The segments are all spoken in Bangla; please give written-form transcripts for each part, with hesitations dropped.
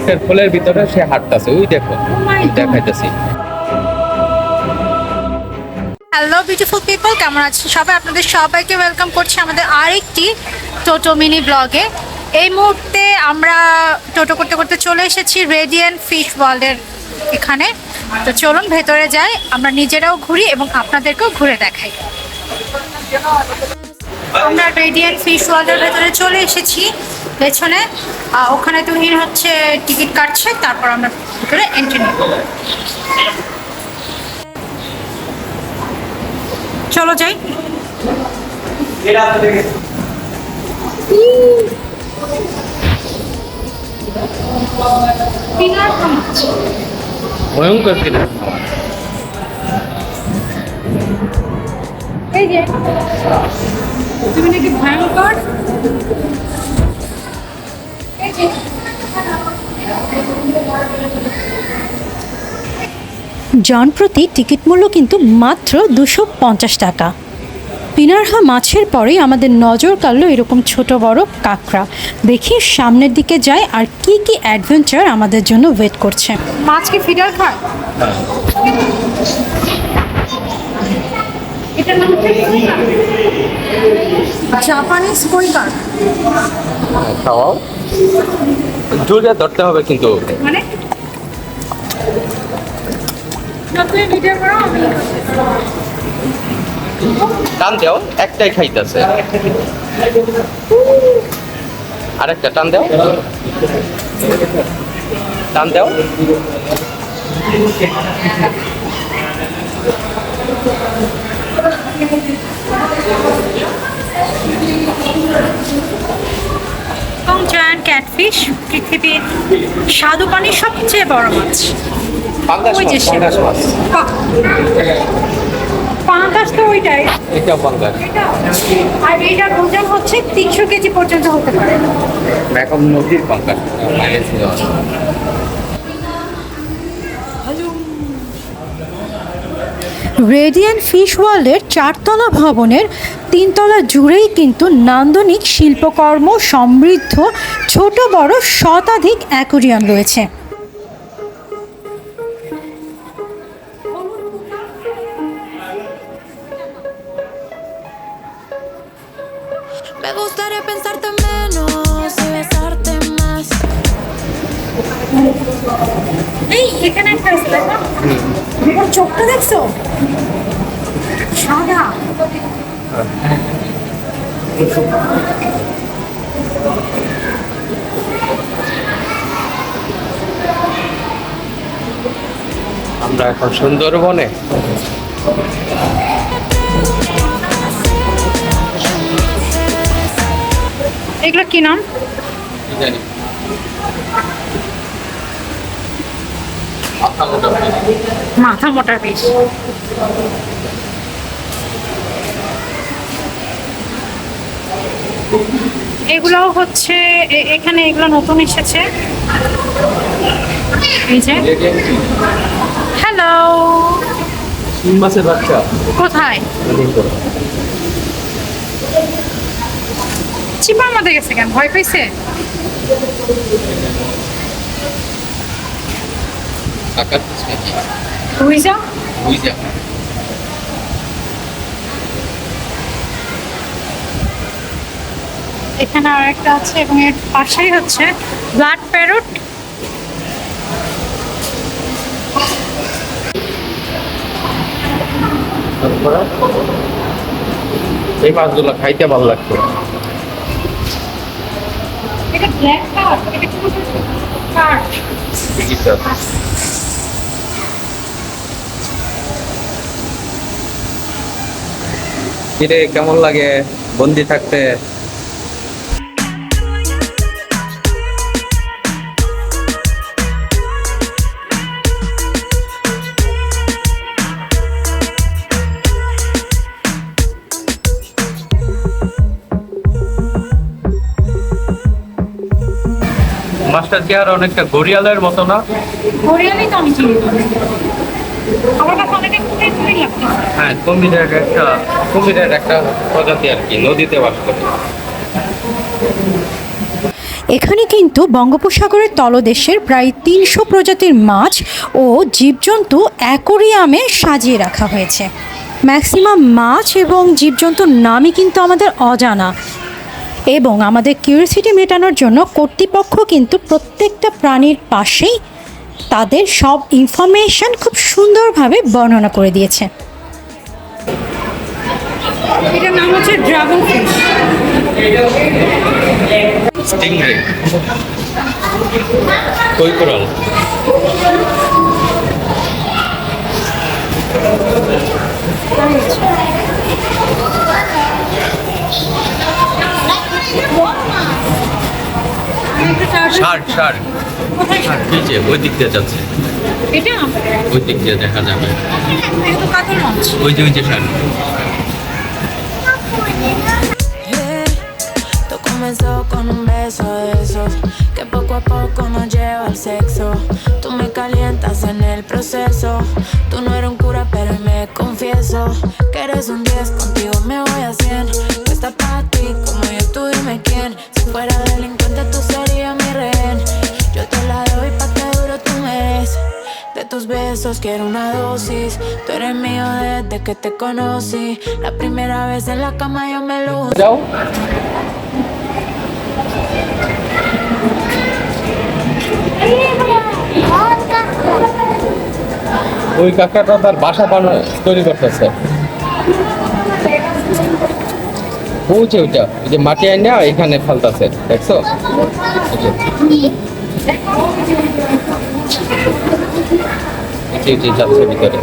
একটা ফুলের ভিতরে সে হাঁটতেছে, ওই দেখো দেখাইতেছি। হ্যালো বিউটিফুল পিপল, কেমন আছেন সবাই? আপনাদের সবাইকে ওয়েলকাম করছি আমাদের আরেকটি টোটো মিনি ব্লগে। এই মুহূর্তে আমরা টোটো করতে করতে চলে এসেছি রেডিয়েন্ট ফিশ ওয়ার্ল্ডের এখানে। তো চলুন ভেতরে যাই, আমরা নিজেরাও ঘুরি এবং আপনাদেরকেও ঘুরে দেখাই। আমরা রেডিয়েন্ট ফিশ ওয়ার্ল্ডের ভেতরে চলে এসেছি। পেছনে ওখানে তুহিন হচ্ছে টিকিট কাটছে, তারপর আমরা ভিতরে এন্ট্রি নেব। চলো যাই। ভয়ঙ্কর কিনা এই যে তুমি নাকি ভয়ঙ্কর। জনপ্রতি টিকিট মূল্য কিন্তু মাত্র 250 টাকা। পিনারহা মাছের পরেই আমাদের নজর কাড়লো এরকম ছোট বড় কাঁকড়া। দেখি সামনের দিকে যাই আর কি কি অ্যাডভেঞ্চার আমাদের জন্য ওয়েট করছে। মাছ কি ফিডার খায়? এটা নাম জাপানিজ কই কার। খাওয়াও, জোরে ধরতে হবে কিন্তু। মানে তুমি ভিডিও করো, আমি টান দাও, একটাই খাইতেছে, আরেকটা টান দাও, টান দাও। জায়ান্ট ক্যাটফিশ পৃথিবীর স্বাদু পানির সবচেয়ে বড় মাছ। পাঙ্গাস ওই যে মাছ, পাঙ্গাস মাছ। পাঙ্গাস তো ওইটাই, এটা পাঙ্গাস। আর এটার ওজন হচ্ছে 300 কেজি পর্যন্ত হতে পারে। এখন নদীর পাঙ্গাস মাইলেজ দেওয়া। রেডিয়েন্ট ফিশ ওয়ার্ল্ডের 4তলা ভবনের 3তলা জুড়েই কিন্তু নান্দনিক শিল্পকর্ম সমৃদ্ধ ছোট বড় শতাধিক অ্যাকোরিয়াম রয়েছে। Me gustaría pensarte menos y besarte más. এই এখানে একটা আছে, দেখো ওর চোখটা দেখছো, সাদা। আমরা এখন সুন্দরবনে। এগুলো কি নাম? জানি মাথা মোটা fish। মাথা মোটা পিস। এগুলো হচ্ছে এখানে এগুলো নতুন এসেছে। এই যে হ্যালো, শিং মাছের বাচ্চা কোথায়? চিপার মধ্যে গেছে কেন? ভয় পেয়েছে? কাকার পিছনে কি? তুই যা। বুঝ যা। এখানে আর একটা আছে এবং এর পাশেই হচ্ছে ব্লাড প্যারট। এই মাছগুলো খাইতে ভালো লাগতো। এটা ব্ল্যাক কার্ড, এটা কি কার্ড? কিরে কেমন লাগে বন্দি থাকতে? মাছটার চেহারা অনেকটা ঘড়িয়ালের মতো না? হরিয়ালি তো আমি চিনি না। আমার কাছে অনেকটা কুমির লাগতেছে। হ্যাঁ, কুমিরের একটা প্রজাতি আর কি, নদীতে বাস করে। এখানে কিন্তু বঙ্গোপসাগরের তলদেশের প্রায় 300 প্রজাতির মাছ ও জীবজন্তু অ্যাকোরিয়ামে সাজিয়ে রাখা হয়েছে। ম্যাক্সিমাম মাছ এবং জীবজন্তুর নামই কিন্তু আমাদের অজানা, এবং আমাদের কিউরিওসিটি মেটানোর জন্য কর্তৃপক্ষ কিন্তু প্রত্যেকটা প্রাণীর পাশেই তাদের সব ইনফরমেশন খুব সুন্দরভাবে বর্ণনা করে দিয়েছে। এটার নাম হচ্ছে ড্রাগন ফিশ। স্টিংরে, কই কোরাল, শার্ক শার্ক শার্ক নিচে ওই দিক দিয়ে যাচ্ছে, এটা ওই দিক দিয়ে দেখা যাবে, এটা তো কাতল মাছ। ওই যে Shark. Yeah, todo comenzó con un beso de esos que poco a poco nos lleva al sexo. Tú me calientas en el proceso. Tú no eres un cura, pero hoy me confieso que eres un 10, contigo me voy a 100. Tú estás para ti, como yo tú dime quién. Si fuera delincuente, tú serías mi rehén. Yo te la doy pa' que duro tú me des. De tus besos quiero una dosis. Tú eres mío desde que te conocí. La primera vez en la cama yo me lucí. যাও, ওই কাকাটা তার বাসা তৈরি করতেছে। ওইটা ওই যে মাটি আইনা এখানে ফেলতেছে, দেখছো? যাচ্ছে ভিতরে।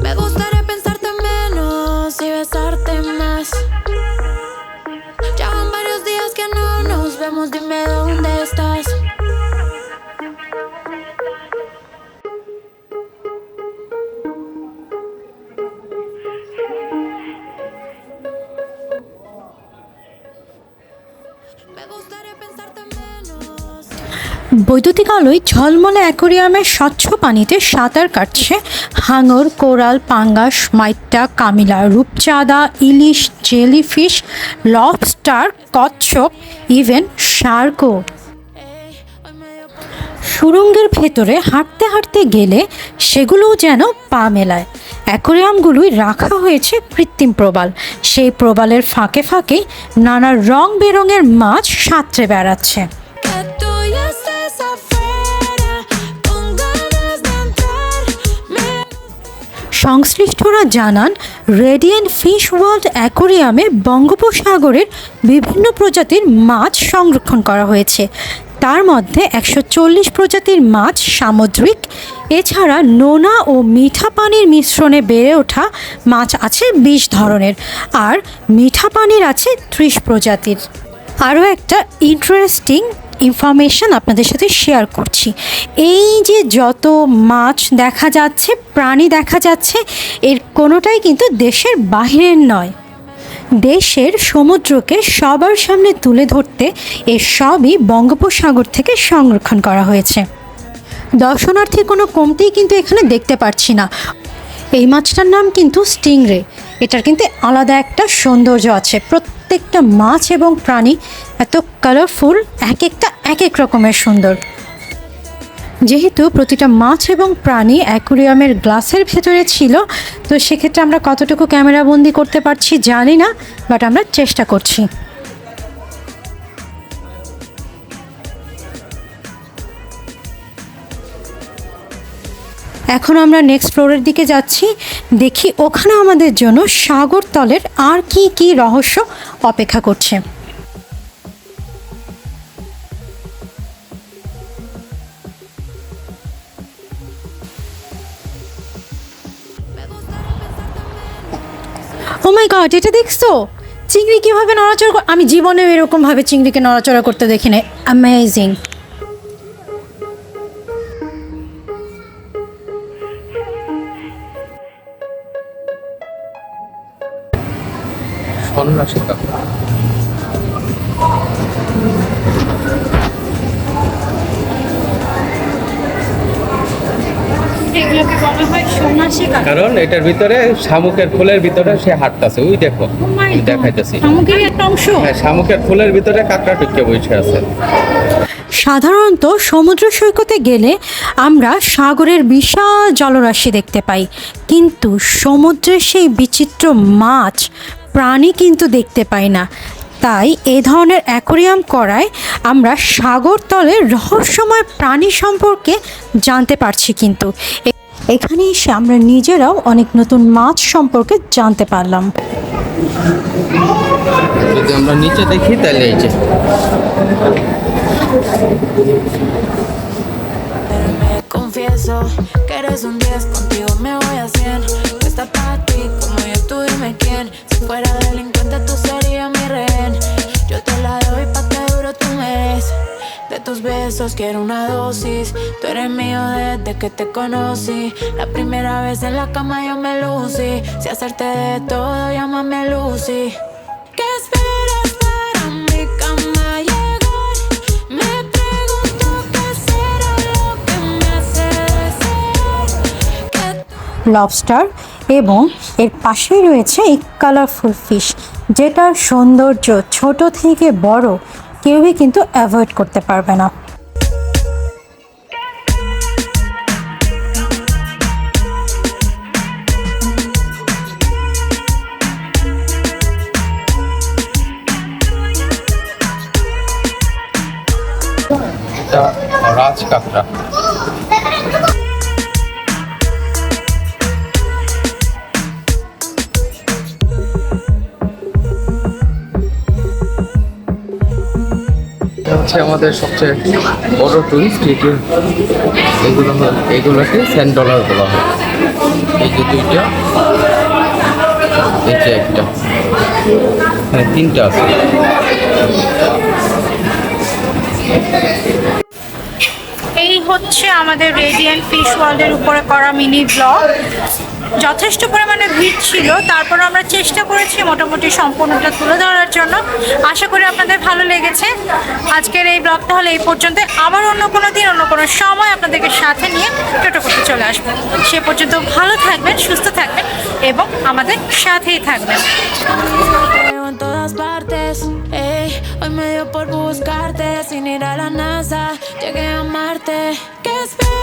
Me gustaría pensarte menos y besarte más. Ya van varios días que no nos vemos, dime dónde estás. Me gustaría pensarte menos. বৈদ্যুতিক আলোয় ঝলমলে অ্যাকোরিয়ামের স্বচ্ছ পানিতে সাঁতার কাটছে হাঙর, কোরাল, পাঙ্গাস, মাইট্টা, কামিলা, রূপচাঁদা, ইলিশ, জেলিফিশ, লবস্টার, কচ্ছপ, ইভেন শার্কও। সুড়ঙ্গের ভেতরে হাঁটতে হাঁটতে গেলে সেগুলোও যেন পা মেলায়। অ্যাকোরিয়ামগুলোই রাখা হয়েছে কৃত্রিম প্রবাল, সেই প্রবালের ফাঁকে ফাঁকে নানা রং বেরঙের মাছ সাঁতরে বেড়াচ্ছে। Que tú ya estés afuera, con ganas de entrar. সংশ্লিষ্টরা জানান, রেডিয়েন্ট ফিশ ওয়ার্ল্ড অ্যাকোরিয়ামে বঙ্গোপসাগরের বিভিন্ন প্রজাতির মাছ সংরক্ষণ করা হয়েছে। তার মধ্যে 140 প্রজাতির মাছ সামুদ্রিক, এছাড়া নোনা ও মিঠা পানির মিশ্রণে বেড়ে ওঠা মাছ আছে 20 ধরনের, আর মিঠা পানির আছে 30 প্রজাতির। আরও একটা ইন্টারেস্টিং ইনফরমেশন আপনাদের সাথে শেয়ার করছি। এই যে যত মাছ দেখা যাচ্ছে, প্রাণী দেখা যাচ্ছে, এর কোনোটাই কিন্তু দেশের বাহিরের নয়। দেশের সমুদ্রকে সবার সামনে তুলে ধরতে এর সবই বঙ্গোপসাগর থেকে সংরক্ষণ করা হয়েছে। দর্শনার্থী কোনো কমতিই কিন্তু এখানে দেখতে পাচ্ছি না। এই মাছটার নাম কিন্তু স্টিংরে। এটার কিন্তু আলাদা একটা সৌন্দর্য আছে। প্রত্যেকটা মাছ এবং প্রাণী এত কালারফুল, এক একটা এক এক রকমের সুন্দর। যেহেতু প্রতিটা মাছ এবং প্রাণী অ্যাকোরিয়ামের গ্লাসের ভেতরে ছিল, তো সেক্ষেত্রে আমরা কতটুকু ক্যামেরাবন্দি করতে পারছি জানি না, বাট আমরা চেষ্টা করছি। এখন আমরা নেক্সট ফ্লোরের দিকে যাচ্ছি, দেখি ওখানে আমাদের জন্য সাগর তলের আর কি কি রহস্য অপেক্ষা করছে। ও মাই গড, এটা দেখছো? চিংড়ি কীভাবে নড়াচড়া আমি জীবনেও এরকমভাবে চিংড়িকে নড়াচড়া করতে দেখি না। অ্যামেজিং। সন্ন্যাসী কাঁকড়া। এগুলোকে বলা হয় সন্ন্যাসী কাঁকড়া। কারণ এটার ভিতরে শামুকের ফুলের ভিতরে সে হাঁটতেছে, ওই দেখো আমি দেখাইতেছি। শামুকেরই একটা অংশ। হ্যাঁ, শামুকের ফুলের ভিতরে কাঁকড়া ঢুকে বসে আছে। সাধারণত সমুদ্র সৈকতে গেলে আমরা সাগরের বিশাল জলরাশি দেখতে পাই, কিন্তু সমুদ্রের সেই বিচিত্র মাছ প্রাণী কিন্তু দেখতে পাই না। তাই এ ধরনের অ্যাকোরিয়াম করায় আমরা সাগর তলের রহস্যময় প্রাণী সম্পর্কে জানতে পারছি। কিন্তু এখানে এসে আমরা নিজেরাও অনেক নতুন মাছ সম্পর্কে জানতে পারলাম। যদি আমরা নিচে দেখি তাহলে এই যে Confieso que eres un 10, contigo me voy a 100. Que está para ti como yo tú dime quién. Si fuera delincuente tú serías mi rehén. Yo te la doy pa' que duro tú me des. De tus besos quiero una dosis. Tú eres mío desde que te conocí. La primera vez en la cama yo me lucí. Si hacerte de todo llámame Lucy. ¿Qué esperas para mi cama llegar? Me pregunto qué será lo que me hace desear que lobster এবং এর পাশেই রয়েছে এই কালারফুল ফিশ, যেটার সৌন্দর্য ছোট থেকে বড় কেউই কিন্তু অ্যাভয়েড করতে পারবে না। এটা রাজ কাঁকড়া। হচ্ছে আমাদের সবচেয়ে বড় টুরিস্ট এগুলোকে $10 বলা হয়। এই যে দুইটা, এই যে একটা, হ্যাঁ তিনটা আছে। এই হচ্ছে আমাদের রেডিয়েন্ট ফিশ ওয়ার্ল্ডের উপরে করা মিনি ব্লগ। যথেষ্ট পরিমাণে ভিড় ছিল, তারপর আমরা চেষ্টা করেছি মোটামুটি সম্পূর্ণটা তুলে ধরার জন্য। আশা করি আপনাদের ভালো লেগেছে। আজকের এই ব্লগটা হলো এই পর্যন্ত। আবার অন্য কোনো দিন অন্য কোনো সময় আপনাদেরকে সাথে নিয়ে টোটো করতে চলে আসবো। সে পর্যন্ত ভালো থাকবেন, সুস্থ থাকবেন এবং আমাদের সাথেই থাকবেন। Te veo en todas partes, ey, hoy me dio por buscarte sin ir a la NASA, llegué a Marte. ¿Qué esperas?